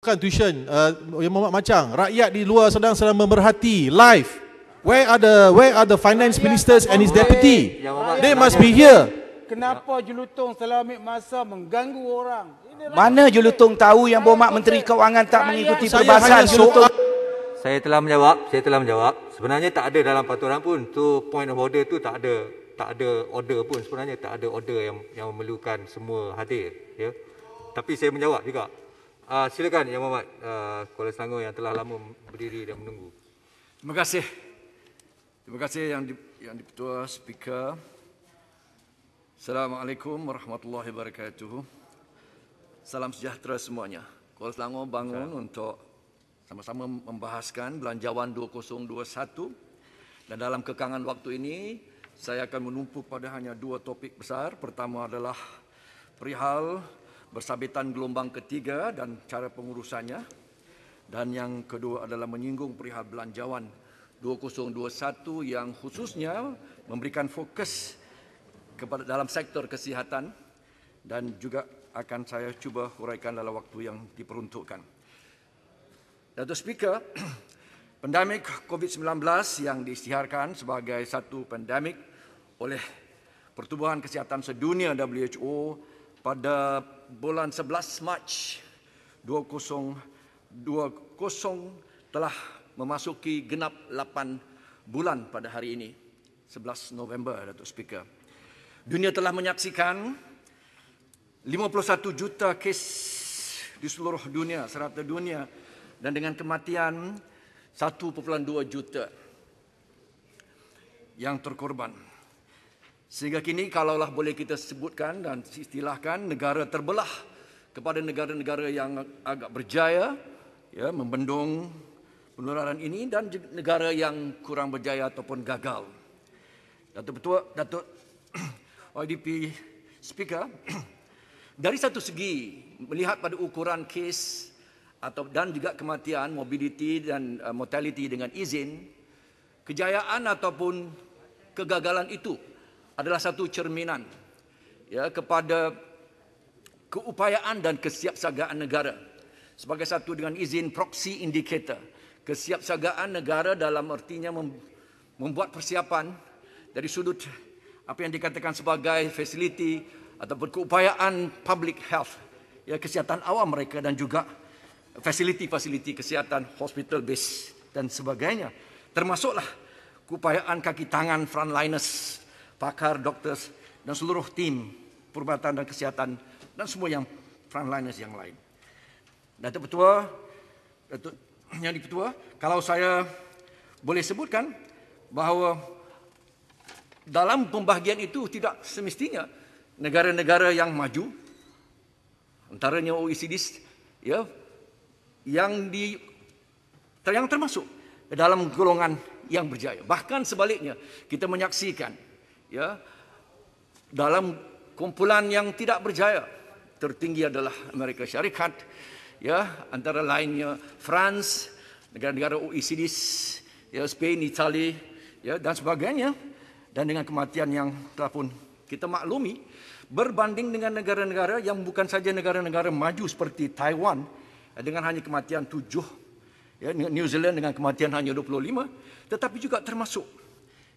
bukan tuition, Yang Muhammad Macang, rakyat di luar sedang memerhati live. Where are the finance ministers and his deputy? They must be here. Kenapa Jelutong selalu ambil masa mengganggu orang? Mana Jelutong tahu yang Berhormat Menteri Kewangan tak mengikuti perbahasan Jelutong? Saya telah menjawab. Sebenarnya tak ada dalam peraturan pun. Tu point of order tu tak ada order pun. Sebenarnya tak ada order yang memerlukan semua hadir, ya. Tapi saya menjawab juga. Silakan Yang Muhammad Kuala Selangor yang telah lama berdiri dan menunggu. Terima kasih. Terima kasih yang Ketua Speaker. Assalamualaikum warahmatullahi wabarakatuh. Salam sejahtera semuanya. Kuala Selangor bangun untuk sama-sama membahaskan Belanjawan 2021, dan dalam kekangan waktu ini saya akan menumpuk pada hanya dua topik besar. Pertama adalah perihal bersabitan gelombang ketiga dan cara pengurusannya, dan yang kedua adalah menyinggung perihal Belanjawan 2021 yang khususnya memberikan fokus kepada dalam sektor kesihatan, dan juga akan saya cuba huraikan dalam waktu yang diperuntukkan. Datuk Speaker, pandemik COVID-19 yang diisytiharkan sebagai satu pandemik oleh Pertubuhan Kesihatan Sedunia WHO pada bulan 11 Mac 2020 telah memasuki genap 8 bulan pada hari ini, 11 November, Datuk Speaker. Dunia telah menyaksikan 51 juta kes di seluruh dunia, serata dunia, dan dengan kematian 1,2 juta yang terkorban. Sehingga kini kalaulah boleh kita sebutkan dan istilahkan, negara terbelah kepada negara-negara yang agak berjaya, ya, membendung penularan ini, dan negara yang kurang berjaya ataupun gagal. Datuk YDP Speaker, dari satu segi melihat pada ukuran kes dan juga kematian, morbidity dan mortality dengan izin, kejayaan ataupun kegagalan itu adalah satu cerminan, ya, kepada keupayaan dan kesiapsiagaan negara sebagai satu dengan izin proxy indicator. Kesiapsiagaan negara dalam artinya membuat persiapan dari sudut apa yang dikatakan sebagai facility ataupun keupayaan public health, ya, kesihatan awam mereka, dan juga fasiliti-fasiliti kesihatan, hospital base dan sebagainya. Termasuklah keupayaan kaki tangan frontliners, pakar, doktor dan seluruh tim perubatan dan kesihatan dan semua yang frontliners yang lain. Datuk Yang Ketua, kalau saya boleh sebutkan bahawa dalam pembahagian itu tidak semestinya negara-negara yang maju, antaranya OECD, ya, yang termasuk dalam golongan yang berjaya. Bahkan sebaliknya, kita menyaksikan, ya, dalam kumpulan yang tidak berjaya, tertinggi adalah Amerika Syarikat, ya, antara lainnya France, negara-negara OECD, ya, Spain, Italia, ya, dan sebagainya, dan dengan kematian yang telah pun kita maklumi, berbanding dengan negara-negara yang bukan saja negara-negara maju seperti Taiwan dengan hanya kematian 7, ya, New Zealand dengan kematian hanya 25, tetapi juga termasuk,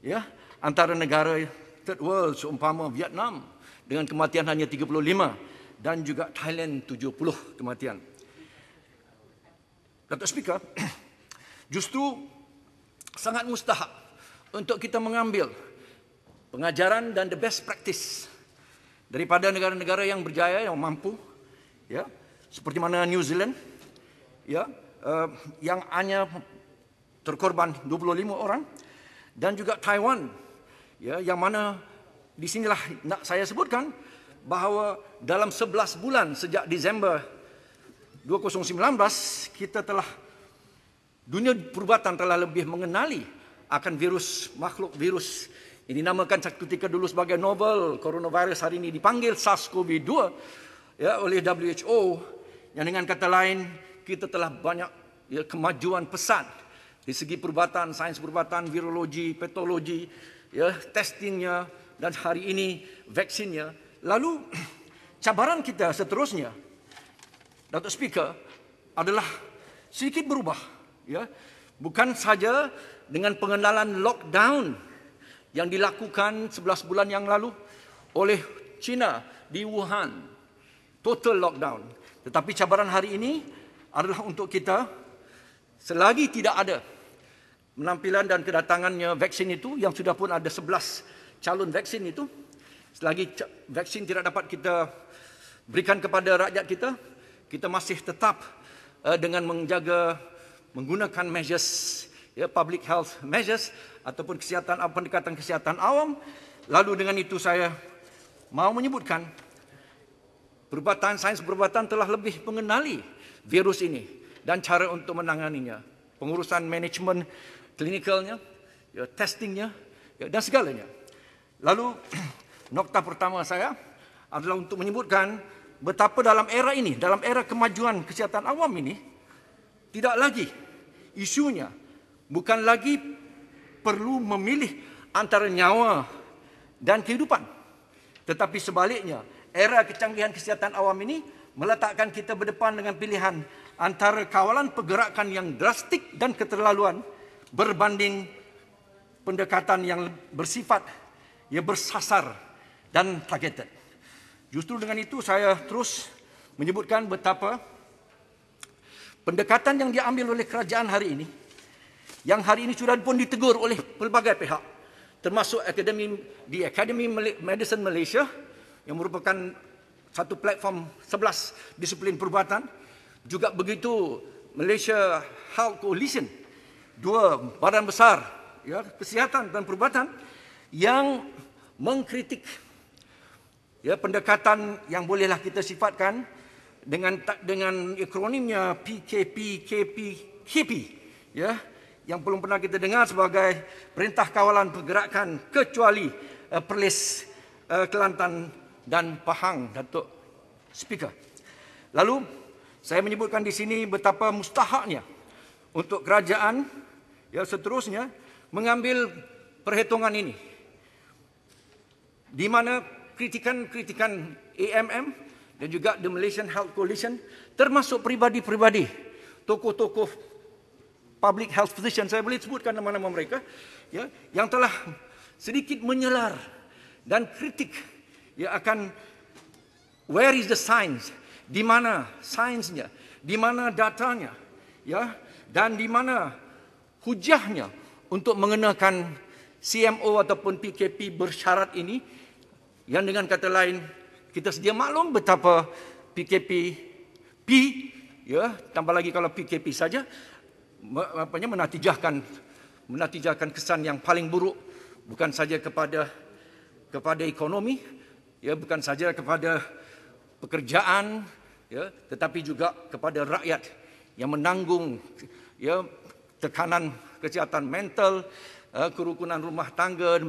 ya, antara negara third world seumpama Vietnam dengan kematian hanya 35 dan juga Thailand 70 kematian. Datuk Speaker, justru sangat mustahak untuk kita mengambil pengajaran dan the best practice daripada negara-negara yang berjaya, yang mampu, ya, seperti mana New Zealand, ya, yang hanya terkorban 25 orang, dan juga Taiwan, ya, yang mana di sinilah nak saya sebutkan bahawa dalam 11 bulan sejak Disember 2019 kita telah, dunia perubatan telah lebih mengenali akan makhluk virus ini, dinamakan ketika dulu sebagai novel coronavirus, hari ini dipanggil SARS-CoV-2, ya, oleh WHO, yang dengan kata lain kita telah banyak, ya, kemajuan pesat di segi perubatan, sains perubatan, virologi, patologi, ya, testingnya, dan hari ini vaksinnya. Lalu cabaran kita seterusnya, Datuk Speaker, adalah sedikit berubah, ya. Bukan saja dengan pengenalan lockdown yang dilakukan 11 bulan yang lalu oleh China di Wuhan, total lockdown. Tetapi cabaran hari ini adalah untuk kita, selagi tidak ada penampilan dan kedatangannya vaksin itu, yang sudah pun ada 11 calon vaksin itu, selagi vaksin tidak dapat kita berikan kepada rakyat kita, kita masih tetap dengan menggunakan measures, ya, public health measures ataupun pendekatan kesihatan awam. Lalu dengan itu saya mau menyebutkan sains perubatan telah lebih mengenali virus ini dan cara untuk menanganinya, pengurusan manajemen klinikalnya, ya, testingnya, ya, dan segalanya. Lalu nokta pertama saya adalah untuk menyebutkan betapa dalam era ini, dalam era kemajuan kesihatan awam ini, tidak lagi isunya bukan lagi perlu memilih antara nyawa dan kehidupan, tetapi sebaliknya, era kecanggihan kesihatan awam ini meletakkan kita berdepan dengan pilihan antara kawalan pergerakan yang drastik dan keterlaluan berbanding pendekatan yang bersifat, ya, bersasar dan targeted. Justru dengan itu saya terus menyebutkan betapa pendekatan yang diambil oleh kerajaan hari ini, yang hari ini sudah pun ditegur oleh pelbagai pihak, termasuk Academy Medicine Malaysia, yang merupakan satu platform 11 disiplin perubatan, juga begitu Malaysia Health Coalition, dua badan besar, ya, kesihatan dan perubatan, yang mengkritik, ya, pendekatan yang bolehlah kita sifatkan dengan akronimnya PKP, KP, ya, yang belum pernah kita dengar sebagai Perintah Kawalan Pergerakan kecuali Perlis Kelantan dan Pahang, Datuk Speaker. Lalu saya menyebutkan di sini betapa mustahaknya untuk kerajaan, ya, seterusnya mengambil perhitungan ini, di mana kritikan-kritikan AMM dan juga The Malaysian Health Coalition, termasuk pribadi-pribadi, tokoh-tokoh public health physician, saya boleh sebutkan nama-nama mereka, ya, yang telah sedikit menyelar dan kritik, ya, akan where is the science, di mana sainsnya, di mana datanya, ya, dan di mana hujahnya untuk mengenakan CMO ataupun PKP bersyarat ini, yang dengan kata lain kita sedia maklum betapa PKP, ya, tambah lagi kalau PKP saja, menatijahkan kesan yang paling buruk, bukan saja kepada ekonomi, ya, bukan saja kepada pekerjaan, ya, tetapi juga kepada rakyat yang menanggung, ya, tekanan kesihatan mental, kerukunan rumah tangga,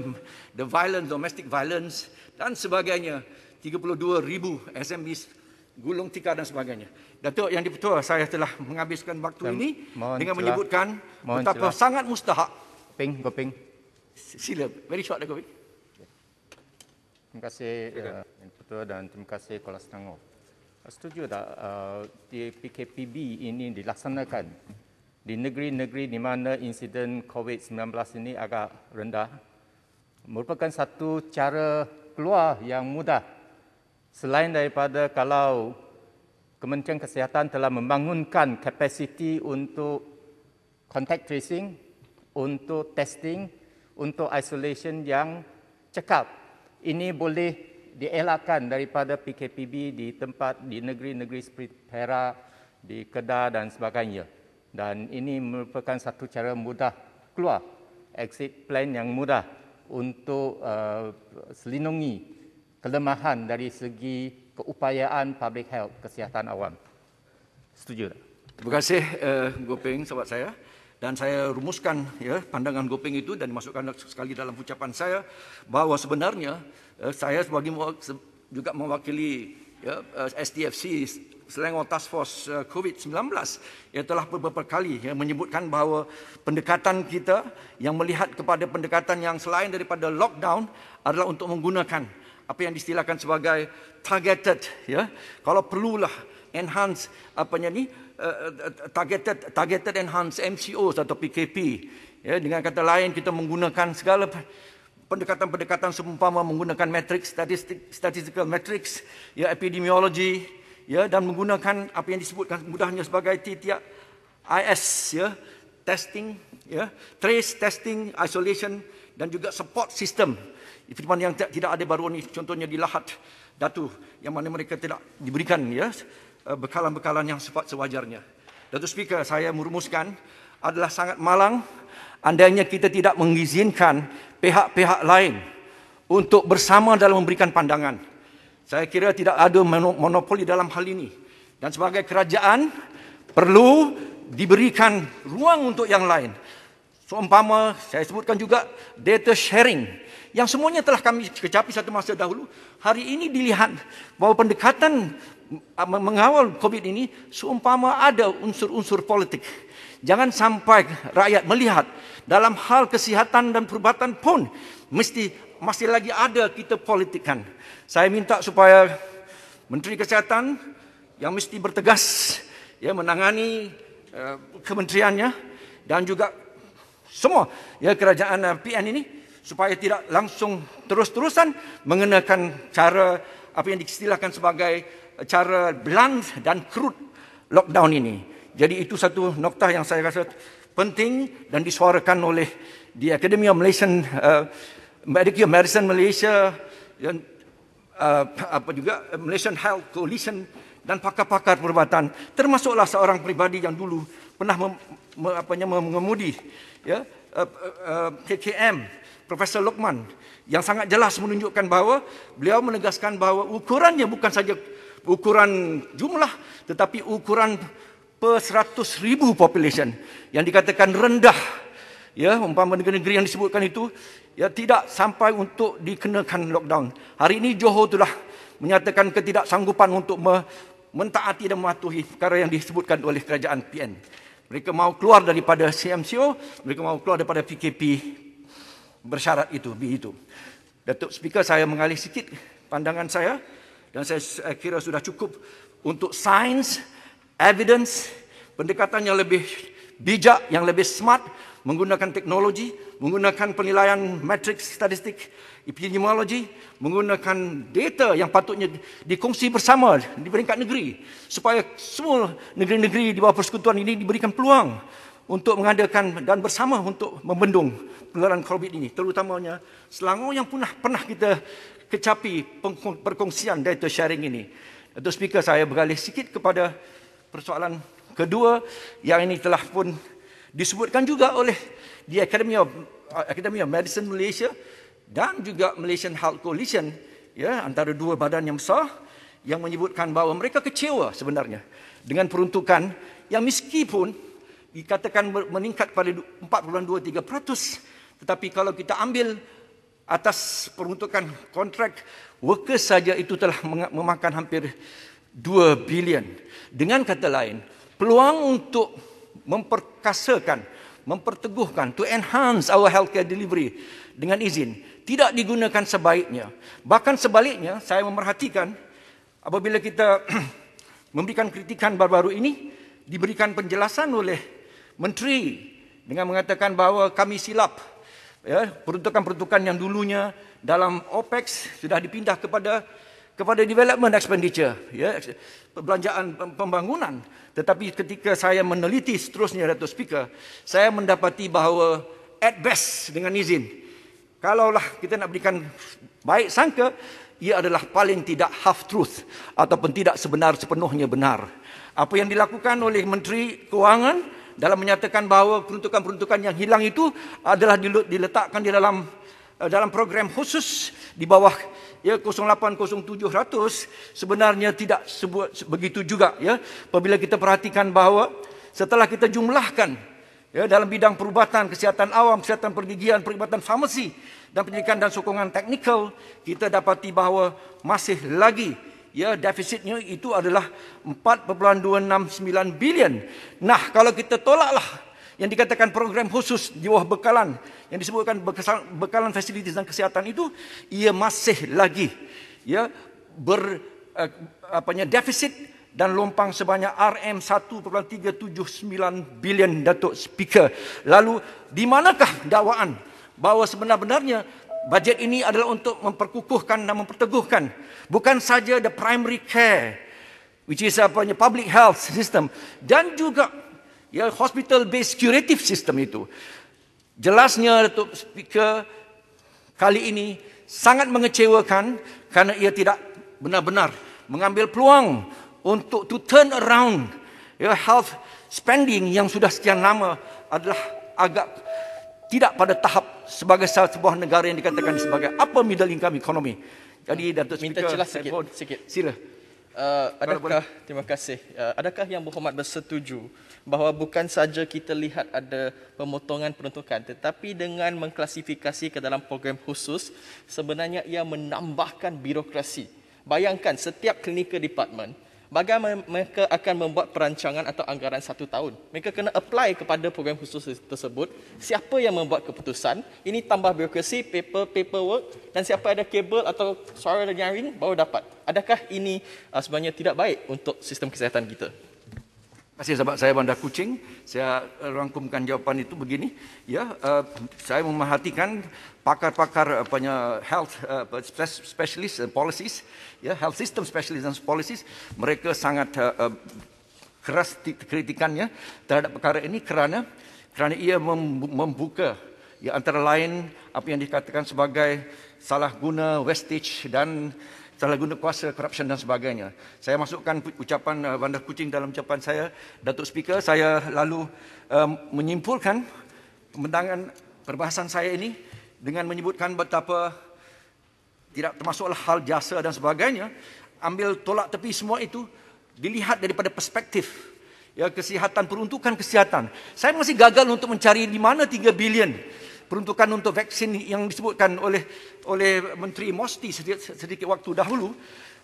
the violence, domestic violence dan sebagainya. 32,000 SMEs gulung tikar dan sebagainya. Datuk Yang di-Pertua, saya telah menghabiskan waktu ini dengan menyebutkan betapa sangat mustahak. Goping. Sila, very short, Goping. Terima kasih Yang di-Pertua dan terima kasih Kuala Selangor. Setuju tak di PKPB ini dilaksanakan di negeri-negeri di mana insiden COVID-19 ini agak rendah, merupakan satu cara keluar yang mudah. Selain daripada kalau Kementerian Kesihatan telah membangunkan kapasiti untuk contact tracing, untuk testing, untuk isolation yang cekap. Ini boleh dielakkan daripada PKPB di tempat, di negeri-negeri seperti Perak, di Kedah dan sebagainya. Dan ini merupakan satu cara mudah keluar, exit plan yang mudah untuk selindungi kelemahan dari segi keupayaan public health, kesihatan awam. Setuju tak? Terima kasih Goping, sahabat saya. Dan saya rumuskan, ya, pandangan Goping itu dan dimasukkan sekali dalam ucapan saya, bahawa sebenarnya saya sebagai juga mewakili, ya, STFC, Selangor Task Force COVID-19, yang telah beberapa kali, ya, menyebutkan bahawa pendekatan kita yang melihat kepada pendekatan yang selain daripada lockdown adalah untuk menggunakan apa yang diistilahkan sebagai targeted, ya, kalau perlulah enhanced targeted enhanced MCOs atau PKP. Ya, dengan kata lain, kita menggunakan segala pendekatan-pendekatan seumpama menggunakan matrix, statistical matrix, ya, epidemiology, ya, dan menggunakan apa yang disebutkan mudahnya sebagai TTIS, ya, testing, ya, trace, testing, isolation, dan juga support system. Itu yang tidak ada baru ini, contohnya di Lahad Datu, yang mana mereka tidak diberikan, ya, bekalan-bekalan yang sewajarnya. Datuk Speaker, saya merumuskan adalah sangat malang andainya kita tidak mengizinkan pihak-pihak lain untuk bersama dalam memberikan pandangan. Saya kira tidak ada monopoli dalam hal ini. Dan sebagai kerajaan, perlu diberikan ruang untuk yang lain. Seumpama, saya sebutkan juga data sharing, yang semuanya telah kami kecapi satu masa dahulu. Hari ini dilihat bahawa pendekatan mengawal COVID ini seumpama ada unsur-unsur politik. Jangan sampai rakyat melihat dalam hal kesihatan dan perubatan pun masih lagi ada kita politikkan. Saya minta supaya Menteri Kesihatan yang mesti bertegas, ya, menangani kementeriannya dan juga semua, ya, kerajaan PN ini supaya tidak langsung terus-terusan mengenakan cara apa yang diistilahkan sebagai cara blunt dan crude lockdown ini. Jadi itu satu noktah yang saya rasa penting dan disuarakan oleh di Academy of Malaysian Medicine Malaysia dan juga Malaysian Health Coalition dan pakar-pakar perubatan, termasuklah seorang pribadi yang dulu pernah mengemudi, ya, KKM, Profesor Lokman, yang sangat jelas menunjukkan bahawa beliau menegaskan bahawa ukurannya bukan saja ukuran jumlah, tetapi ukuran per 100,000 population yang dikatakan rendah, ya, umpama negeri-negeri yang disebutkan itu, ya, tidak sampai untuk dikenakan lockdown. Hari ini Johor telah menyatakan ketidaksanggupan untuk mentaati dan mematuhi perkara yang disebutkan oleh kerajaan PN. Mereka mau keluar daripada CMCO, mereka mau keluar daripada PKP bersyarat itu, begitu. Datuk Speaker, saya mengalih sikit pandangan saya dan saya kira sudah cukup untuk sains, evidence, pendekatan yang lebih bijak, yang lebih smart, menggunakan teknologi, menggunakan penilaian matrix statistik, epidemiologi, menggunakan data yang patutnya dikongsi bersama di peringkat negeri, supaya semua negeri-negeri di bawah persekutuan ini diberikan peluang untuk mengadakan dan bersama untuk membendung penularan COVID ini, terutamanya Selangor yang pernah kita kecapi perkongsian data sharing ini. Datuk Speaker, saya beralih sikit kepada persoalan kedua yang ini telah pun disebutkan juga oleh di Academy of Medicine Malaysia dan juga Malaysian Health Coalition, ya, antara dua badan yang besar yang menyebutkan bahawa mereka kecewa sebenarnya dengan peruntukan yang meskipun dikatakan meningkat pada 4.23%, tetapi kalau kita ambil atas peruntukan kontrak workers saja itu telah memakan hampir 2 bilion. Dengan kata lain, peluang untuk memperkasakan, memperteguhkan, to enhance our healthcare delivery dengan izin, tidak digunakan sebaiknya. Bahkan sebaliknya, saya memerhatikan apabila kita memberikan kritikan baru-baru ini, diberikan penjelasan oleh Menteri dengan mengatakan bahawa kami silap. Ya, peruntukan-peruntukan yang dulunya dalam OPEX sudah dipindah kepada development expenditure, ya, perbelanjaan pembangunan. Tetapi ketika saya meneliti seterusnya, Datuk Speaker, saya mendapati bahawa at best, dengan izin, kalaulah kita nak berikan baik sangka, ia adalah paling tidak half truth ataupun tidak sepenuhnya benar. Apa yang dilakukan oleh Menteri Kewangan dalam menyatakan bahawa peruntukan-peruntukan yang hilang itu adalah diletakkan di dalam program khusus di bawah, ya, 080700, sebenarnya tidak begitu juga, ya. Apabila kita perhatikan bahawa setelah kita jumlahkan, ya, dalam bidang perubatan, kesihatan awam, kesihatan pergigian, perubatan farmasi dan pendidikan dan sokongan teknikal, kita dapati bahawa masih lagi, ya, defisitnya itu adalah 4.269 bilion. Nah, kalau kita tolaklah yang dikatakan program khusus di bawah bekalan yang disebutkan bekalan fasilitas dan kesihatan itu, ia masih lagi, ya, defisit dan lompang sebanyak RM1.379 bilion, Datuk Speaker. Lalu di manakah dakwaan bahawa sebenar-benarnya bajet ini adalah untuk memperkukuhkan dan memperteguhkan bukan saja the primary care, which is public health system, dan juga hospital based curative system itu. Jelasnya Datuk Speaker, kali ini sangat mengecewakan kerana ia tidak benar-benar mengambil peluang untuk to turn around health spending yang sudah sekian lama adalah agak tidak pada tahap sebagai sebuah negara yang dikatakan sebagai upper middle income economy. Jadi Datuk Speaker, minta jelas sikit. Sila. Terima kasih. Adakah Yang Berhormat bersetuju bahawa bukan saja kita lihat ada pemotongan peruntukan, tetapi dengan mengklasifikasi ke dalam program khusus, sebenarnya ia menambahkan birokrasi. Bayangkan setiap clinical department, bagaimana mereka akan membuat perancangan atau anggaran 1 tahun. Mereka kena apply kepada program khusus tersebut. Siapa yang membuat keputusan? Ini tambah birokrasi, paperwork, dan siapa ada kabel atau suara nyaring baru dapat. Adakah ini sebenarnya tidak baik untuk sistem kesihatan kita? Terima kasih sahabat saya Bandar Kuching. Saya rangkumkan jawapan itu begini. Saya memerhatikan pakar-pakar health specialist policies, health system specialist and policies. Mereka sangat keras kritikannya terhadap perkara ini kerana ia membuka antara lain apa yang dikatakan sebagai salah guna wastage dan salah guna kuasa, corruption dan sebagainya. Saya masukkan ucapan Bandar Kuching dalam ucapan saya, Datuk Speaker. Saya lalu menyimpulkan pembentangan perbahasan saya ini dengan menyebutkan betapa tidak termasuklah hal jasa dan sebagainya. Ambil tolak tepi semua itu, dilihat daripada perspektif kesihatan, peruntukan kesihatan. Saya masih gagal untuk mencari di mana 3 bilion peruntukan untuk vaksin yang disebutkan oleh Menteri Mosti sedikit waktu dahulu.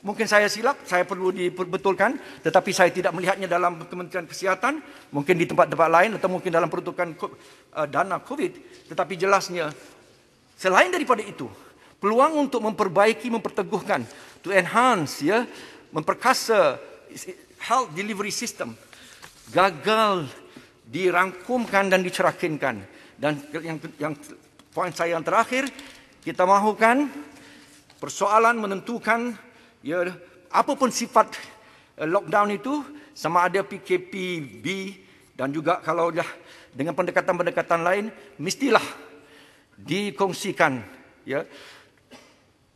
Mungkin saya silap, saya perlu diperbetulkan, tetapi saya tidak melihatnya dalam Kementerian Kesihatan, mungkin di tempat-tempat lain atau mungkin dalam peruntukan dana COVID. Tetapi jelasnya, selain daripada itu, peluang untuk memperbaiki, memperteguhkan, to enhance, memperkasa health delivery system, gagal dirangkumkan dan dicerahkinkan. Dan yang poin saya yang terakhir, kita mahukan persoalan menentukan apapun sifat lockdown itu, sama ada PKPB dan juga kalau dah dengan pendekatan-pendekatan lain, mestilah dikongsikan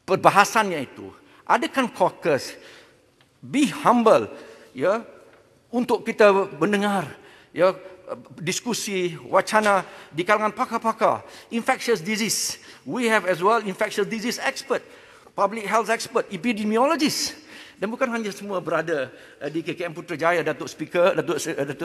perbahasannya itu. Adakan caucus, be humble untuk kita mendengar diskusi, wacana di kalangan pakar-pakar. Infectious disease, we have as well infectious disease expert, public health expert, epidemiologist. Dan bukan hanya semua berada di KKM Putrajaya, Datuk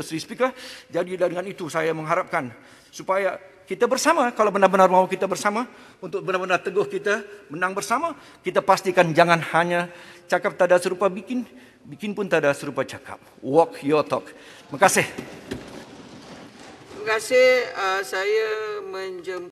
Seri Speaker. Jadi dengan itu saya mengharapkan supaya kita bersama, kalau benar-benar mahu kita bersama, untuk benar-benar teguh kita menang bersama, kita pastikan jangan hanya cakap tak ada serupa bikin pun tak ada serupa cakap. Walk your talk. Terima kasih. Terima kasih. Saya menjemput